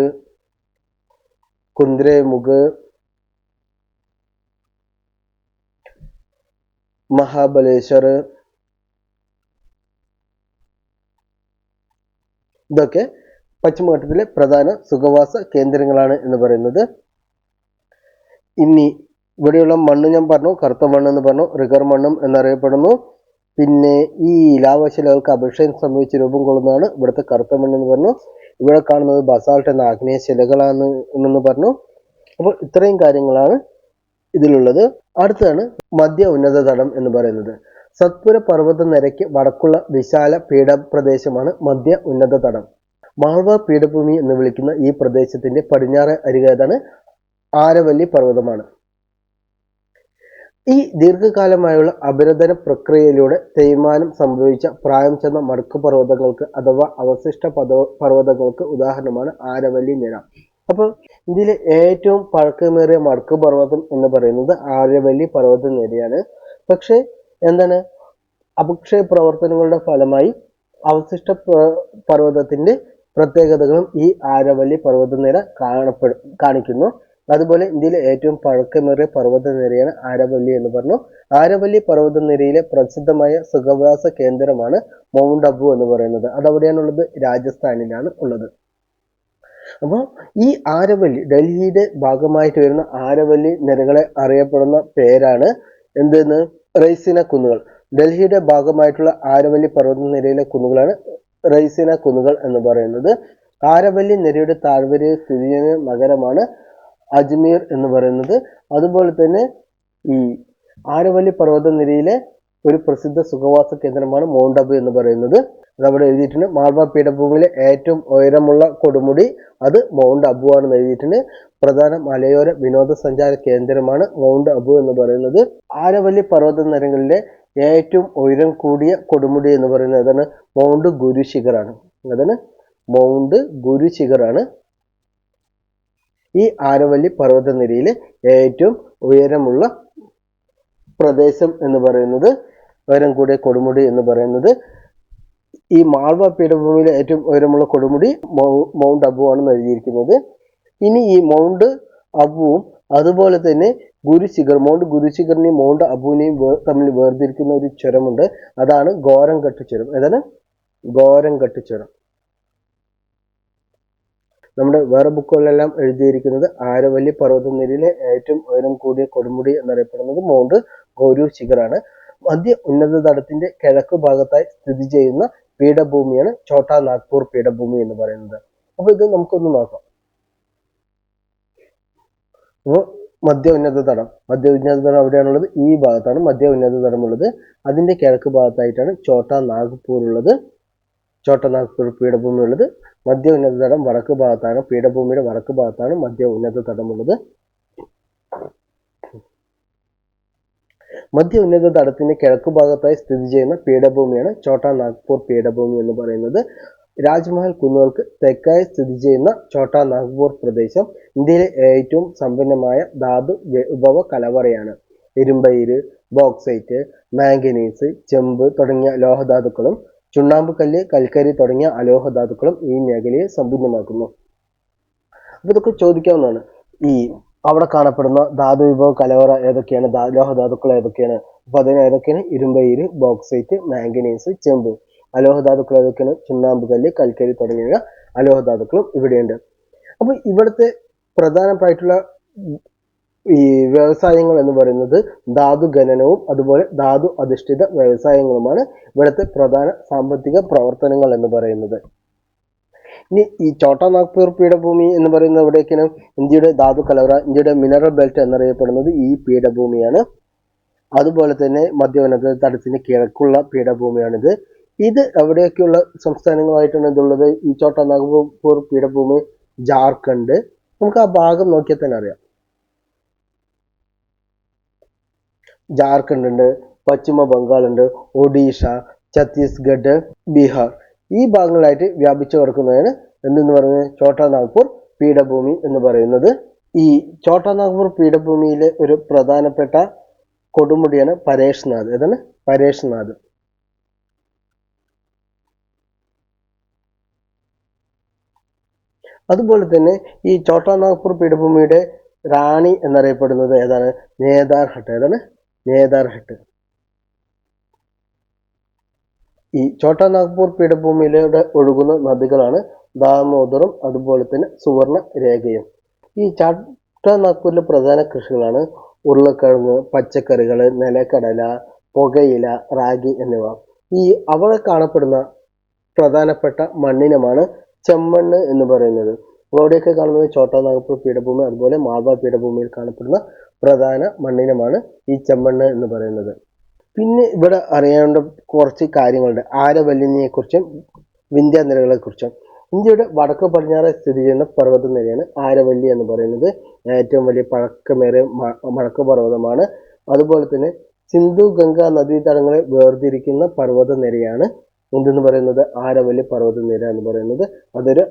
[SPEAKER 1] കുന്ദ്രേമുഖ്, മഹാബലേശ്വർ, ഇതൊക്കെ പശ്ചിമഘട്ടത്തിലെ പ്രധാന സുഖവാസ കേന്ദ്രങ്ങളാണ് എന്ന് പറയുന്നത്. ഇനി ഇവിടെയുള്ള മണ്ണ് ഞാൻ പറഞ്ഞു, കറുത്ത മണ്ണ് എന്ന് പറഞ്ഞു, റിഗർ മണ്ണും എന്നറിയപ്പെടുന്നു. പിന്നെ ഈ ലാവശിലകൾക്ക് അഭിഷേകം സംഭവിച്ച് രൂപം കൊള്ളുന്നതാണ് ഇവിടുത്തെ കറുത്ത മണ്ണ് എന്ന് പറഞ്ഞു. ഇവിടെ കാണുന്നത് ബസാൾട്ട് എന്ന ആഗ്നേയ ശിലകളാണ് എന്ന് പറഞ്ഞു. അപ്പോൾ ഇത്രയും കാര്യങ്ങളാണ് ഇതിലുള്ളത്. അടുത്താണ് മധ്യ ഉന്നത തടം എന്ന് പറയുന്നത്. സത്പുര പർവ്വത നിരയ്ക്ക് വടക്കുള്ള വിശാല പീഠപ്രദേശമാണ് മധ്യ ഉന്നത തടം. മാൾവ പീഠഭൂമി എന്ന് വിളിക്കുന്ന ഈ പ്രദേശത്തിന്റെ പടിഞ്ഞാറ് അരികേതാണ് ആരവല്ലി പർവ്വതമാണ്. ഈ ദീർഘകാലമായുള്ള അപരദന പ്രക്രിയയിലൂടെ തേയ്മാനം സംഭവിച്ച പ്രായം ചെന്ന മടക്കു പർവ്വതങ്ങൾക്ക് അഥവാ അവശിഷ്ട പർവ്വതങ്ങൾക്ക് ഉദാഹരണമാണ് ആരവല്ലി നിര. അപ്പോൾ ഇന്ത്യയിലെ ഏറ്റവും പഴക്കമേറിയ മടക്കു പർവ്വതം എന്ന് പറയുന്നത് ആരവല്ലി പർവ്വത നിരയാണ്. പക്ഷെ എന്താണ്, അപക്ഷയ പ്രവർത്തനങ്ങളുടെ ഫലമായി അവശിഷ്ട പർവ്വതത്തിന്റെ പ്രത്യേകതകളും ഈ ആരവല്ലി പർവ്വത നിര കാണിക്കുന്നു. അതുപോലെ ഇന്ത്യയിലെ ഏറ്റവും പഴക്കമേറിയ പർവ്വത നിരയാണ് ആരവല്ലി എന്ന് പറഞ്ഞു. ആരവല്ലി പർവ്വത നിരയിലെ പ്രസിദ്ധമായ സുഖവാസ കേന്ദ്രമാണ് മൗണ്ട് അബു എന്ന് പറയുന്നത്. അതെവിടെയാണുള്ളത്? രാജസ്ഥാനിലാണ് ഉള്ളത്. അപ്പോൾ ഈ ആരവല്ലി, ഡൽഹിയുടെ ഭാഗമായിട്ട് വരുന്ന ആരവല്ലി നിരകളെ അറിയപ്പെടുന്ന പേരാണ് എന്തെന്ന്? റൈസിന കുന്നുകൾ. ഡൽഹിയുടെ ഭാഗമായിട്ടുള്ള ആരവല്ലി പർവ്വത നിരയിലെ കുന്നുകളാണ് റൈസിന കുന്നുകൾ എന്ന് പറയുന്നത്. ആരവല്ലി നിരയുടെ താഴ്വരയിൽ സ്ഥിതി ചെയ്യുന്ന നഗരമാണ് അജ്മീർ എന്ന് പറയുന്നത്. അതുപോലെ തന്നെ ഈ ആരവല്ലി പർവ്വത നിരയിലെ ഒരു പ്രസിദ്ധ സുഖവാസ കേന്ദ്രമാണ് മൗണ്ട് അബു എന്ന് പറയുന്നത്. അതവിടെ എഴുതിയിട്ടുണ്ട്. മാൾവ പീഠഭൂമിയിലെ ഏറ്റവും ഉയരമുള്ള കൊടുമുടി അത് മൗണ്ട് അബു ആണെന്ന് എഴുതിയിട്ടുണ്ട്. പ്രധാന മലയോര വിനോദസഞ്ചാര കേന്ദ്രമാണ് മൗണ്ട് അബു എന്ന് പറയുന്നത്. ആരവല്ലി പർവ്വത നിരകളിലെ ഏറ്റവും ഉയരം കൂടിയ കൊടുമുടി എന്ന് പറയുന്നത് ഏതാണ്? മൗണ്ട് ഗുരു ശിഖറാണ്. അതാണ് മൗണ്ട് ഗുരു ശിഖറാണ് ഈ ആരവല്ലി പർവ്വതനിരയിലെ ഏറ്റവും ഉയരമുള്ള പ്രദേശം എന്ന് പറയുന്നത്, ഉയരം കൂടിയ കൊടുമുടി എന്ന് പറയുന്നത്. ഈ മാൾവ പീഠഭൂമിയിലെ ഏറ്റവും ഉയരമുള്ള കൊടുമുടി മൗണ്ട് അബു ആണെന്ന് എഴുതിയിരിക്കുന്നത്. ഇനി ഈ മൗണ്ട് അബുവും അതുപോലെ തന്നെ ഗുരുശിഖർ, മൗണ്ട് ഗുരുശിഖറിനെയും മൗണ്ട് അബുവിനെയും തമ്മിൽ വേർതിരിക്കുന്ന ഒരു ചുരമുണ്ട്. അതാണ് ഗോരംഘട്ട് ചുരം. ഏതാണ്? ഗോരംഘട്ട് ചുരം. നമ്മുടെ വേറെ ബുക്കുകളിലെല്ലാം എഴുതിയിരിക്കുന്നത് ആരവല്ലി പർവ്വതനിരയിലെ ഏറ്റവും ഉയരം കൂടിയ കൊടുമുടി എന്നറിയപ്പെടുന്നത് മൗണ്ട് ഗുരു ശിഖറാണ്. മധ്യ ഉന്നത തടത്തിന്റെ കിഴക്ക് ഭാഗത്തായി സ്ഥിതി ചെയ്യുന്ന പീഠഭൂമിയാണ് ഛോട്ടാ നാഗ്പൂർ പീഠഭൂമി എന്ന് പറയുന്നത്. അപ്പൊ ഇത് നമുക്കൊന്ന് നോക്കാം. അപ്പോൾ മധ്യ ഉന്നത തടം എവിടെയാണുള്ളത്? ഈ ഭാഗത്താണ് മധ്യ ഉന്നത തടം ഉള്ളത്. അതിന്റെ കിഴക്ക് ഭാഗത്തായിട്ടാണ് ഛോട്ടാ നാഗ്പൂർ ഉള്ളത്. ഛോട്ടാ നാഗ്പൂർ പീഠഭൂമി ഉള്ളത്. മധ്യ ഉന്നത തടം വടക്ക് ഭാഗത്താണ്. പീഠഭൂമിയുടെ വടക്ക് ഭാഗത്താണ് മധ്യ ഉന്നത തടം ഉള്ളത്. മധ്യ ഉന്നത തടത്തിന്റെ കിഴക്ക് ഭാഗത്തായി സ്ഥിതി ചെയ്യുന്ന പീഠഭൂമിയാണ് ഛോട്ടാ നാഗ്പൂർ പീഠഭൂമി എന്ന് പറയുന്നത്. രാജ്മഹൽ കുന്നുകൾക്ക് തെക്കായി സ്ഥിതി ചെയ്യുന്ന ഛോട്ടാ നാഗ്പൂർ പ്രദേശം ഇന്ത്യയിലെ ഏറ്റവും സമ്പന്നമായ ധാതു വിഭവ കലവറയാണ്. ഇരുമ്പയിര്, ബോക്സൈറ്റ്, മാംഗനീസ്, ചെമ്പ് തുടങ്ങിയ ലോഹധാതുക്കളും ചുണ്ണാമ്പ് കല്ല്, കൽക്കരി തുടങ്ങിയ അലോഹധാതുക്കളും ഈ മേഖലയെ സമ്പന്നമാക്കുന്നു. അപ്പൊ ഇതൊക്കെ ചോദിക്കാവുന്നതാണ്. ഈ അവിടെ കാണപ്പെടുന്ന ധാതു വിഭവ കലവറ ഏതൊക്കെയാണ്? ലോഹധാതുക്കൾ ഏതൊക്കെയാണ്? അപ്പൊ അതിന് ഏതൊക്കെയാണ്? ഇരുമ്പയിര്, ബോക്സൈറ്റ്, മാംഗനീസ്, ചെമ്പ്. അലോഹധാതുക്കൾ ഏതൊക്കെയാണ്? ചുണ്ണാമ്പ് കല്ല്, കൽക്കരി തുടങ്ങിയ അലോഹധാതുക്കളും ഇവിടെയുണ്ട്. അപ്പൊ ഇവിടുത്തെ പ്രധാനമായിട്ടുള്ള ഈ വ്യവസായങ്ങൾ എന്ന് പറയുന്നത് ധാതു ഖനനവും അതുപോലെ ധാതു അധിഷ്ഠിത വ്യവസായങ്ങളുമാണ് ഇവിടുത്തെ പ്രധാന സാമ്പത്തിക പ്രവർത്തനങ്ങൾ എന്ന് പറയുന്നത്. ഇനി ഈ ഛോട്ടാ നാഗ്പൂർ പീഠഭൂമി എന്ന് പറയുന്നത് എവിടെയൊക്കെയാണ്? ഇന്ത്യയുടെ ധാതു കലവറ, ഇന്ത്യയുടെ മിനറൽ ബെൽറ്റ് എന്നറിയപ്പെടുന്നത് ഈ പീഠഭൂമിയാണ്. അതുപോലെ തന്നെ മധ്യ ഉന്നത തടത്തിന് കിഴക്കുള്ള പീഠഭൂമിയാണിത്. ഇത് എവിടെയൊക്കെയുള്ള സംസ്ഥാനങ്ങളായിട്ടാണ് ഇതുള്ളത്? ഈ ഛോട്ടാ നാഗ്പൂർ പീഠഭൂമി ജാർഖണ്ഡ്. നമുക്ക് ആ ഭാഗം നോക്കിയാൽ തന്നെ അറിയാം. ജാർഖണ്ഡ് ഉണ്ട്, പശ്ചിമ ബംഗാൾ ഉണ്ട്, ഒഡീഷ, ഛത്തീസ്ഗഡ്, ബീഹാർ. ഈ ഭാഗങ്ങളായിട്ട് വ്യാപിച്ചു കിടക്കുന്നതാണ് എന്തെന്ന് പറയുന്നത്? ഛോട്ടാ നാഗ്പൂർ പീഠഭൂമി എന്ന് പറയുന്നത്. ഈ ഛോട്ടാ നാഗ്പൂർ പീഠഭൂമിയിലെ ഒരു പ്രധാനപ്പെട്ട കൊടുമുടിയാണ് പരേഷ്നാഥ്. ഏതാണ്? പരേഷ്നാഥ്. അതുപോലെ തന്നെ ഈ ഛോട്ടാ നാഗ്പൂർ പീഠഭൂമിയുടെ റാണി എന്നറിയപ്പെടുന്നത് ഏതാണ്? നേതാർഹട്ട്. ഏതാണ്? നേതാർഹട്ട്. ഈ ഛോട്ടാ നാഗ്പൂർ പീഠഭൂമിയിലൂടെ ഒഴുകുന്ന നദികളാണ് ദാമോദറും അതുപോലെ തന്നെ സുവർണ രേഖയും. ഈ ഛോട്ടാ നാഗ്പൂരിലെ പ്രധാന കൃഷികളാണ് ഉരുളക്കിഴങ്ങ്, പച്ചക്കറികൾ, നിലക്കടല, പുകയില, റാഗി എന്നിവ. ഈ അവിടെ കാണപ്പെടുന്ന പ്രധാനപ്പെട്ട മണ്ണിനമാണ് ചെമ്മണ്ണ് എന്ന് പറയുന്നത്. അവിടെയൊക്കെ കാണുന്നത് ഛോട്ടാ നാഗ്പൂർ പീഠഭൂമി അതുപോലെ മാൾവ പീഠഭൂമിയിൽ കാണപ്പെടുന്ന പ്രധാന മണ്ണിനമാണ് ഈ ചെമ്മണ്ണ് എന്ന് പറയുന്നത്. പിന്നെ ഇവിടെ അറിയേണ്ട കുറച്ച് കാര്യങ്ങളുണ്ട് ആരവല്ലിനെ കുറിച്ചും വിന്ധ്യാനിരകളെ കുറിച്ചും. ഇന്ത്യയുടെ വടക്ക് പടിഞ്ഞാറ് സ്ഥിതി ചെയ്യുന്ന പർവ്വതനിരയാണ് ആരവല്ലി എന്ന് പറയുന്നത്. ഏറ്റവും വലിയ പഴക്കമേറിയ മഴക്ക് പർവ്വതമാണ്. അതുപോലെ തന്നെ സിന്ധു ഗംഗ നദീതടങ്ങളെ വേർതിരിക്കുന്ന പർവ്വതനിരയാണ് എന്തെന്ന് പറയുന്നത്? ആരവല്ലി പർവ്വതനിര എന്ന് പറയുന്നത്. അതൊരു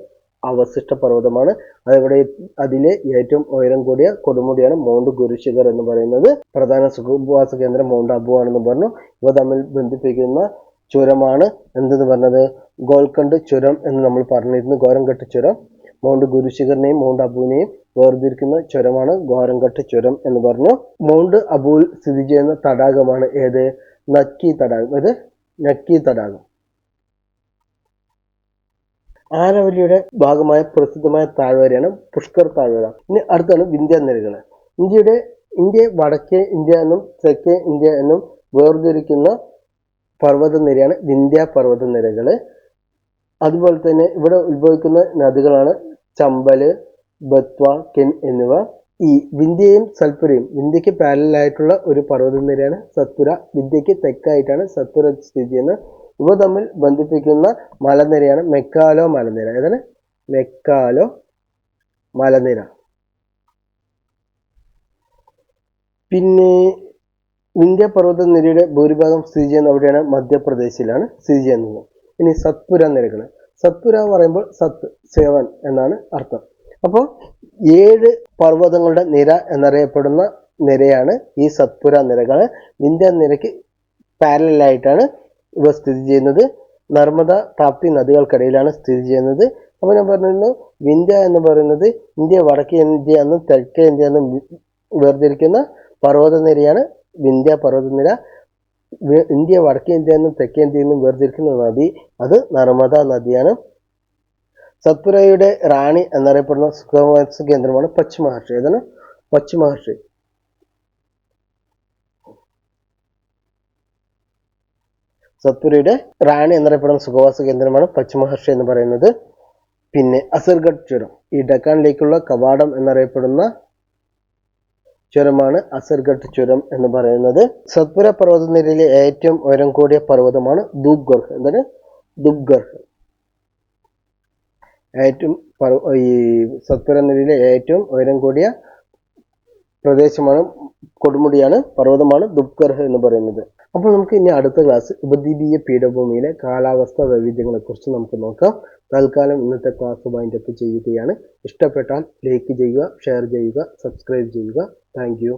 [SPEAKER 1] അവശിഷ്ട പർവ്വതമാണ്. അതവിടെ അതിലെ ഏറ്റവും ഉയരം കൂടിയ കൊടുമുടിയാണ് മൗണ്ട് ഗുരുശിഖർ എന്ന് പറയുന്നത്. പ്രധാന സുഖവാസ കേന്ദ്രം മൗണ്ട് അബു ആണെന്ന് പറഞ്ഞു. ഇവ തമ്മിൽ ബന്ധിപ്പിക്കുന്ന ചുരമാണ് എന്തെന്ന് പറഞ്ഞത്? ഗോൽക്കണ്ട് ചുരം എന്ന് നമ്മൾ പറഞ്ഞിരുന്നു. ഗോരംഘട്ട് ചുരം. മൗണ്ട് ഗുരുശിഖറിനെയും മൗണ്ട് അബുവിനെയും വേർതിരിക്കുന്ന ചുരമാണ് ഗോരംഘട്ട് ചുരം എന്ന് പറഞ്ഞു. മൗണ്ട് അബുവിൽ സ്ഥിതി ചെയ്യുന്ന തടാകമാണ് ഏത്? നക്കി തടാകം. ഇത് നക്കി തടാകം. ആരവല്ലിയുടെ ഭാഗമായ പ്രസിദ്ധമായ താഴ്വരയാണ് പുഷ്കർ താഴ്വര. ഇനി അടുത്താണ് വിന്ധ്യാനിരകൾ. ഇന്ത്യയെ വടക്കേ ഇന്ത്യ എന്നും തെക്കേ ഇന്ത്യ എന്നും വേർതിരിക്കുന്ന പർവ്വതനിരയാണ് വിന്ധ്യ പർവ്വതനിരകൾ. അതുപോലെ തന്നെ ഇവിടെ ഉത്ഭവിക്കുന്ന നദികളാണ് ചമ്പല്, ബത്വ, കെൻ എന്നിവ. ഈ വിന്ധ്യയും സത്പുരയും, വിന്ധ്യയ്ക്ക് പാരലായിട്ടുള്ള ഒരു പർവ്വതനിരയാണ് സത്പുര. വിന്ധ്യയ്ക്ക് തെക്കായിട്ടാണ് സത്പുര സ്ഥിതി ചെയ്യുന്നത്. ഇവ തമ്മിൽ ബന്ധിപ്പിക്കുന്ന മലനിരയാണ് മെക്കാലോ മലനിര. ഏതാണ്? മെക്കാലോ മലനിര. പിന്നെ വിന്ധ്യ പർവ്വതനിരയുടെ ഭൂരിഭാഗം സ്ഥിതി ചെയ്യുന്ന എവിടെയാണ്? മധ്യപ്രദേശിലാണ് സ്ഥിതി ചെയ്യുന്നത്. ഇനി സത്പുര നിരകൾ. സത്പുര എന്ന് പറയുമ്പോൾ സത്ത് 7 എന്നാണ് അർത്ഥം. അപ്പോൾ 7 പർവ്വതങ്ങളുടെ നിര എന്നറിയപ്പെടുന്ന നിരയാണ് ഈ സത്പുര നിരകൾ. വിന്ധ്യ നിരയ്ക്ക് പാരലായിട്ടാണ് ഇവ സ്ഥിതി ചെയ്യുന്നത്. നർമ്മദ, താപ്തി നദികൾക്കിടയിലാണ് സ്ഥിതി ചെയ്യുന്നത്. അപ്പോൾ ഞാൻ പറഞ്ഞിരുന്നു, വിന്ധ്യ എന്ന് പറയുന്നത് ഇന്ത്യ വടക്കേ ഇന്ത്യ എന്നും തെക്കേ ഇന്ത്യ എന്നും വേർതിരിക്കുന്ന പർവ്വതനിരയാണ് വിന്ധ്യ പർവ്വതനിര. ഇന്ത്യ വടക്കേ ഇന്ത്യ എന്നും തെക്കേ ഇന്ത്യ എന്നും വേർതിരിക്കുന്ന നദി അത് നർമ്മദ നദിയാണ്. സത്പുരയുടെ റാണി എന്നറിയപ്പെടുന്ന സുഖവാസ കേന്ദ്രമാണ് പശ്ചിമഹർഷി. ഏതാണ്? പശ്ചിമഹർഷി. സത്പുരയുടെ റാണി എന്നറിയപ്പെടുന്ന സുഖവാസ കേന്ദ്രമാണ് പശ്ചിമഹർഷി എന്ന് പറയുന്നത്. പിന്നെ അസർഗഡ് ചുരം, ഈ ഡെക്കാനിലേക്കുള്ള കവാടം എന്നറിയപ്പെടുന്ന ചുരമാണ് അസർഗഡ് ചുരം എന്ന് പറയുന്നത്. സത്പുര പർവ്വതനിരയിലെ ഏറ്റവും ഉയരം കൂടിയ പർവ്വതമാണ് ധൂപ്ഗർഹ്. എന്താണ്? ധൂപ്ഗർഹ്. ഈ സത്പുര നിരയിലെ ഏറ്റവും ഉയരം കൂടിയ പ്രദേശമാണ്, കൊടുമുടിയാണ്, പർവ്വതമാണ് ധൂപ്ഗർഹ് എന്ന് പറയുന്നത്. അപ്പോൾ നമുക്ക് ഇനി അടുത്ത ക്ലാസ് ഉപദ്വീപീയ പീഠഭൂമിയിലെ കാലാവസ്ഥാ വൈവിധ്യങ്ങളെ കുറിച്ച് നമുക്ക് നോക്കാം. തൽക്കാലം ഇന്നത്തെ ക്ലാസ് വൈൻഡപ്പ് ചെയ്യുകയാണ്. ഇഷ്ടപ്പെട്ടാൽ ലൈക്ക് ചെയ്യുക, ഷെയർ ചെയ്യുക, സബ്സ്ക്രൈബ് ചെയ്യുക. Thank you.